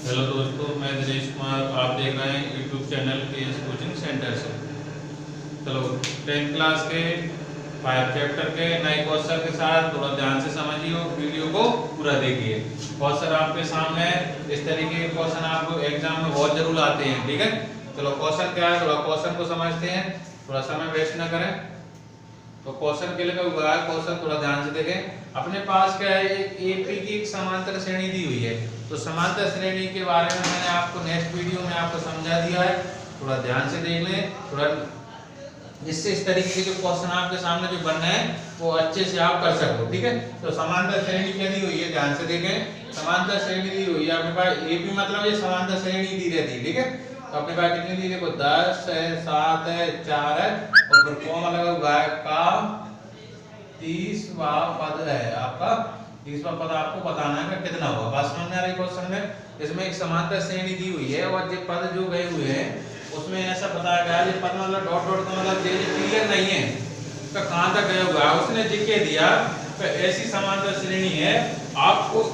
Hello दोस्तों, मैं दिनेश कुमार। आप देख रहे हैं YouTube channel KS coaching centre से। चलो 10th क्लास के 5 चैप्टर के नए क्वेश्चन के साथ थोड़ा ध्यान से समझिए और वीडियो को पूरा देखिए। क्वेश्चन आपके सामने है। इस तरीके के क्वेश्चन आपको एग्जाम में बहुत जरूर आते हैं, ठीक है। चलो क्वेश्चन क्या है, थोड़ा क्वेश्चन को समझते हैं, थोड़ा समय वेस्ट ना करें। तो क्वेश्चन के लिए हुआ है, क्वेश्चन थोड़ा ध्यान से देखें। अपने पास क्या है, एक एपी की एक समांतर श्रेणी दी हुई है। तो समांतर श्रेणी के बारे में मैंने आपको नेक्स्ट वीडियो में आपको समझा दिया है, थोड़ा ध्यान से देख लें। थोड़ा इससे इस तरीके के जो क्वेश्चन आपके सामने जो बनना है वो अच्छे से आप कर सको, ठीक है। तो समांतर श्रेणी क्या दी हुई है, ध्यान से देखें। समांतर श्रेणी दी हुई है अपने पास एपी, मतलब ये समांतर श्रेणी दी रहती है, ठीक है। तो अपने पास कितनी दी, देखो 10 है, 7 है, 4 है और फिर कॉमा लगा हुआ है का 30वां पद है आपका। 30वां पद आपको बताना है कितना होगा। बात समझ में आ रही क्वेश्चन में। इसमें एक समांतर श्रेणी दी हुई है और जो पद जो गए हुए हैं उसमें ऐसा बताया गया है, पद मतलब डॉट डॉट का मतलब ये क्लियर नहीं है तो कहां तक गया हुआ है। उसने लिख के दिया कि ऐसी समांतर श्रेणी है, आपको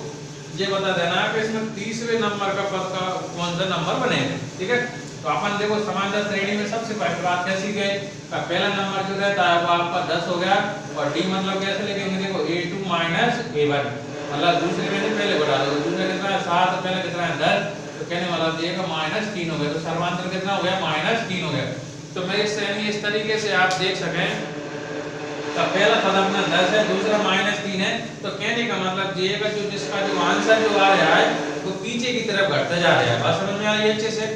ये बता देना है कि इसमें 30वें नंबर का पद का कौन सा नंबर बनेगा, ठीक है। तो अपन देखो समांतर श्रेणी में सबसे पहले बात कैसी गई, पहला नंबर जो रहता है वो आपका 10 हो गया और डी मतलब कैसे लिखेंगे, देखो a2 माइनस a1, मतलब दूसरे में से पहले बढ़ा दो। दूसरा कितना है 7, पहले कितना है 10, तो कहने मतलब ये का -3 हो गया। तो सर्वांतर कितना हो गया, -3 हो गया। तो मेरी श्रेणी इस तरीके से आप देख सकें, तो पहला पद अपना 10 है, दूसरा -3 है। तो कहने का मतलब ये का जो जिसका जो आंसर जो आ रहा है वो पीछे की तरफ घटता जा रहा है। बात समझ में आ रही है अच्छे से।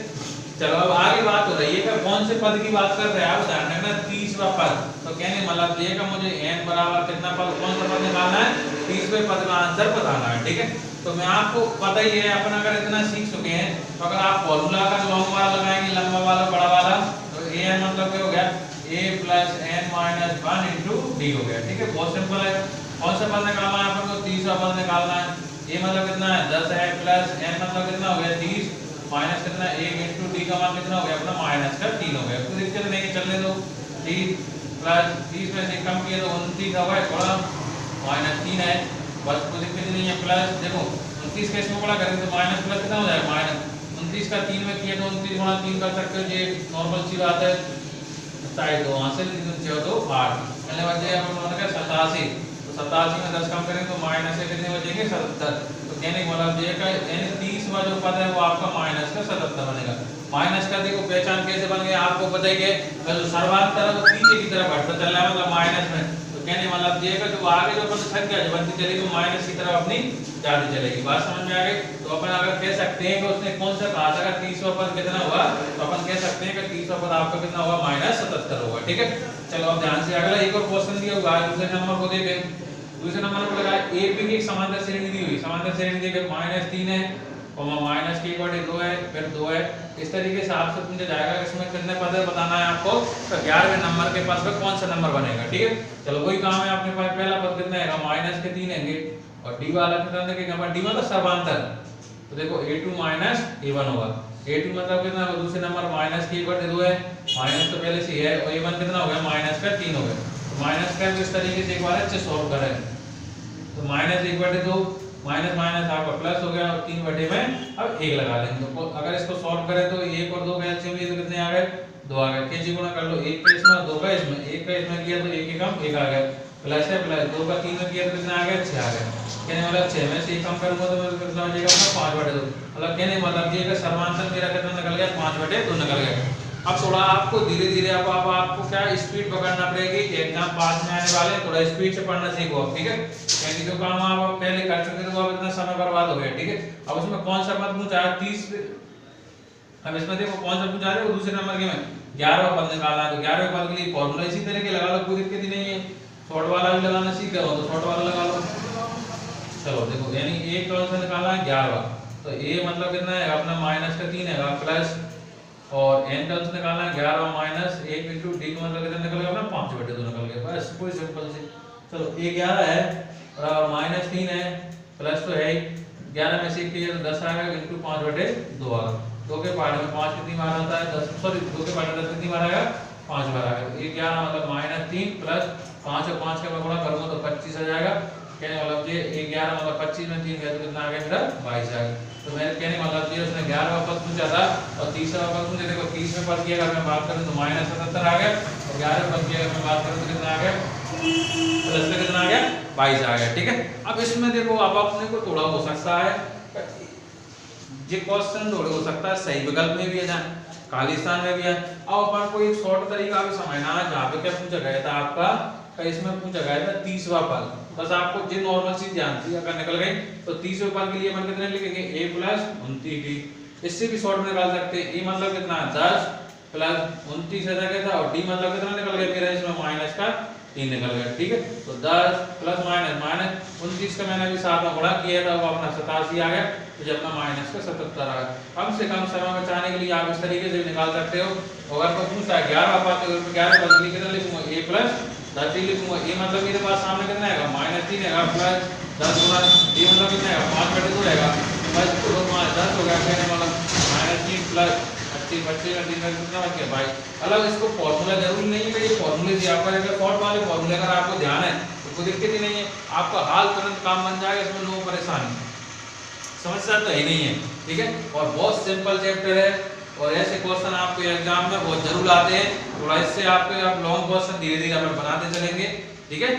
चलो अब आगे बात हो रही है कि कौन से पद की बात कर रहे हैं आप, ध्यान रखना 30वां पद। तो कहने मतलब ये का मुझे n बराबर कितना पद, कौन सा पद निकालना है, 30वें पद का आंसर बताना है, ठीक है। तो मैं आपको पता ही है, अपन अगर इतना सीख चुके हैं तो अगर आप फॉर्मूला का लंबा वाला लगाएंगे, लंबा वाला बड़ा वाला, तो an मतलब क्या हो गया, a plus n minus 1 into D हो गया, ठीक है। बहुत सिंपल है। कौन सा पद निकालना है अपन को, 30वां पद निकालना है। a मतलब कितना है 10 है, प्लस n मतलब कितना हो गया 30, माइनस कितना 1 इंटू डी का मान कितना हो गया अपना -3 हो गया। कोई दिक्कत नहीं है, चलने दो। 30 प्लस 30 में से कम किया तो 29 का हुआ है, थोड़ा -3 है, बस कोई दिक्कत नहीं है। प्लस देखो 29 का इसमें बड़ा करेंगे तो माइनस प्लस कितना हो जाएगा, -29 का 3 में किया तो 29 गुणा 3 कर सकते हो, ये नॉर्मल सी बात है। 2 हासिल 3 6 तो 8, पहले बचे अपन लोगों का 87, तो 87 में 10 कम करेंगे तो माइनस से कितने बचेंगे 77। तो कहने का मतलब ये का यानी 30वां जो पद है वो आपका -77 बनेगा। माइनस का देखो पहचान कैसे बन गया आपको पता ही है, जो सर्वांतर वो पीछे की तरफ बढ़ता चल रहा है, मतलब माइनस में। तो कहने मतलब ये का जो आगे जो पद संख्या जो बनती चलेगी वो माइनस की तरफ अपनी जाती चलेगी। बात समझ में आ गई। तो अपन अगर कह सकते हैं कि उसने कौन सा कहा था, 30वां पद कितना हुआ, तो अपन कह सकते हैं कि 30वां पद आपका कितना हुआ, -77 होगा, ठीक है। चलो अब ध्यान से अगला एक और क्वेश्चन दिया हुआ है, दूसरे नंबर को देखें। दूसरे नंबर पर लगा एबी की एक समांतर श्रेणी दी हुई, समांतर श्रेणी दी गई -3 है, -2 है, फिर 2 है। इस तरीके से आपसे पूछा जाएगा इसमें कितने पद है बताना है आपको। तो 11वें नंबर के पास में कौन सा नंबर बनेगा, ठीक है। चलो वही काम है, अपने पास पहला पद कितना है -3 है और डी वाला कितना देखेगा, डी मतलब सर्वांतर। तो देखो a2 माइनस a1 होगा। a2 मतलब कितना होगा, दूसरे नंबर -2 है, माइनस तो पहले से है, और a1 कितना हो गया, -3 हो गया। माइनस का इस तरीके से एक बार अच्छे सॉल्व करें तो -1/2 माइनस माइनस आपका प्लस हो गया और 3/में अब 1 लगा लेंगे। तो अगर इसको सॉल्व करें तो 1 और 2 का एलसीएम लिए तो कितने आ गए, 2 आ गए। कैसे गुणा कर लो, 1 का इसमें 2 का इसमें, 1 का इसमें किया तो 1 कम 1 आ गया, प्लस है प्लस 2 का 3 में किया तो कितना आ गया 6 आ गया। कहने मतलब 6 में से 1 कम करूंगा तो मेरे कितना हो जाएगा अपना 5/2, मतलब कहने मतलब ये का सर्वांतर मेरा कितना निकल गया 5/2 निकल गया। अब थोड़ा आपको धीरे धीरे अब आपको क्या स्पीड पकड़ना पड़ेगी, एग्जाम पास में आने वाले, थोड़ा स्पीड से पढ़ना सीखो, ठीक है। क्योंकि जो काम आप पहले कर चुके थे वो अब इतना समय बर्बाद हो गया, ठीक है। अब उसमें कौन सा पद पूछा है 30, अब इसमें देखो कौन सा पूछा है, वो दूसरे नंबर के में 11वां पद निकालना है। तो 11वें पद के लिए फॉर्मूला इसी तरह के लगा लो, कोई दिक्कत ही नहीं है। शॉर्ट वाला भी लगाना सीख गए हो तो शॉर्ट वाला लगा लो। चलो देखो यानी एक कौन सा निकालना है 11वां, तो a मतलब कितना है अपना -3 है प्लस, और n टर्म्स निकालना है 11 माइनस 1 इंटू डी का मतलब कितना निकल गया अपना 5/2 निकल गया, बस कोई सिंपल से। चलो a 11 है और -3 है, प्लस तो है ही, 11 में से 1 किया तो 10 आ गया इंटू 5/2 आ गया। 2 के पार्ट में 5 कितनी बार आता है 10, सॉरी 2 के पार्ट में 10 कितनी बार आएगा 5 बार आएगा। तो a 11 मतलब -3 प्लस 5 और 5 का मैं गुणा करूंगा तो 25 आ जाएगा, कहने मतलब ये 11 मतलब 25 में 3 गए तो कितना आ गया मेरा 22 आ गया। तो मेरे कहने मतलब ये उसने 11वां पद पूछा था और 30वां पद पूछा। देखो 30वें पद की अगर मैं बात करूं तो -77 आ गया और 11वें पद की अगर मैं बात करूं तो कितना आ गया प्लस में कितना आ गया 22 आ गया। ठीक है, अब इसमें देखो अब अपने को थोड़ा हो सकता है ये क्वेश्चन थोड़ा हो सकता है सही विकल्प में भी है जाए खाली स्थान में भी है। अब अपन को एक शॉर्ट तरीका भी समझना है जहाँ पे क्या पूछा गया था आपका इसमें पूछा गया था 30वां पद। बस आपको जो नॉर्मल चीज जानती है अगर निकल गई तो 30वें पद के लिए अपन कितने लिखेंगे a + 29d। इससे भी शॉर्ट में निकाल सकते हैं। a मतलब कितना 10 + 29 ऐसा क्या था और d मतलब कितना निकल गया मेरा इसमें माइनस का 3 निकल गया। ठीक है, तो 10 + -29 का मैंने अभी साथ में गुणा किया था वो अपना 87 आ गया तो जब अपना माइनस का 77 आ गया। कम से कम समय बचाने के लिए आप इस तरीके से भी निकाल सकते हो। अगर कोई पूछता है 11वां पद तो 11 पद के लिए कितना लिखूंगा a + 30 लिखूंगा। a मतलब मेरे पास सामने कितना आएगा -3 आएगा प्लस 10 गुना d मतलब कितना आएगा 5/2 आएगा बस तो 10 हो गया। कहने मतलब -3 + 25 का 3 का कितना बच गया 22। मतलब इसको फॉर्मूला जरूरी नहीं है कि ये फॉर्मूले दिया आपका अगर शॉर्ट वाले फॉर्मूले अगर आपको ध्यान है तो कोई दिक्कत ही नहीं है, आपका हाल तुरंत काम बन जाएगा, इसमें नो परेशानी समस्या तो ही नहीं है। ठीक है, और बहुत सिंपल चैप्टर है और ऐसे क्वेश्चन आपको एग्जाम में बहुत जरूर आते हैं। थोड़ा इससे आपके आप लॉन्ग क्वेश्चन धीरे धीरे अपन बनाते चलेंगे। ठीक है,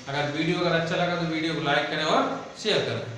अगर वीडियो अगर अच्छा लगा तो वीडियो को लाइक करें और शेयर करें।